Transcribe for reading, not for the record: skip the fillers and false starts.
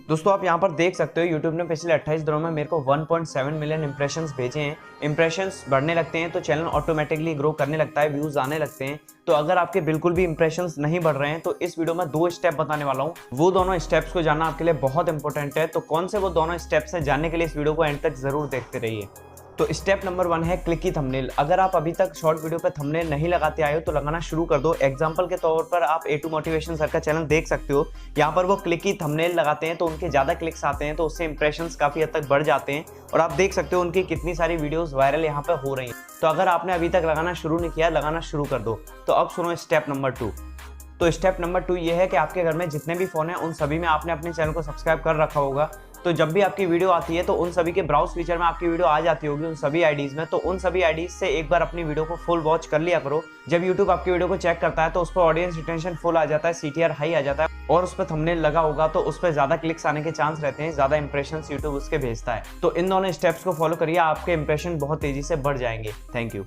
दोस्तों आप यहाँ पर देख सकते हो YouTube ने पिछले 28 दिनों में मेरे को 1.7 मिलियन इंप्रेशंस भेजे हैं। इंप्रेशंस बढ़ने लगते हैं तो चैनल ऑटोमेटिकली ग्रो करने लगता है, व्यूज आने लगते हैं। तो अगर आपके बिल्कुल भी इंप्रेशंस नहीं बढ़ रहे हैं तो इस वीडियो में 2 स्टेप बताने वाला हूँ। वो दोनों स्टेप्स को जानना आपके लिए बहुत इंपॉर्टेंट है। तो कौन से वो दोनों स्टेप्स हैं, जानने के लिए इस वीडियो को एंड तक जरूर देखते रहिए। तो स्टेप नंबर 1 है क्लिकी थंबनेल। अगर आप अभी तक शॉर्ट वीडियो पे थंबनेल नहीं लगाते आए हो तो लगाना शुरू कर दो। एग्जांपल के तौर पर आप A2 मोटिवेशन सर का चैनल देख सकते हो। यहाँ पर वो क्लिकी थंबनेल लगाते हैं तो उनके ज़्यादा क्लिक्स आते हैं, तो उससे इंप्रेशंस काफ़ी हद तक बढ़ जाते हैं और आप देख सकते हो उनकी कितनी सारी वीडियोज़ वायरल यहाँ पर हो रही हैं। तो अगर आपने अभी तक लगाना शुरू नहीं किया, लगाना शुरू कर दो। तो अब सुनो स्टेप नंबर 2। तो स्टेप नंबर 2 ये है कि आपके घर में जितने भी फ़ोन हैं उन सभी में आपने अपने चैनल को सब्सक्राइब कर रखा होगा। तो जब भी आपकी वीडियो आती है तो उन सभी के ब्राउज फीचर में आपकी वीडियो आ जाती होगी, उन सभी आईडीज़ में। तो उन सभी आईडीज़ से एक बार अपनी वीडियो को फुल वॉच कर लिया करो। जब यूट्यूब आपकी वीडियो को चेक करता है तो उस पर ऑडियंस रिटेंशन फुल आ जाता है, CTR हाई आ जाता है और उस पर थंबनेल लगा होगा तो उस पर ज़्यादा क्लिक्स आने के चांस रहते हैं, ज़्यादा इंप्रेशंस यूट्यूब उसके भेजता है। तो इन दोनों स्टेप्स को फॉलो करिए, आपके इंप्रेशन बहुत तेज़ी से बढ़ जाएंगे। Thank you.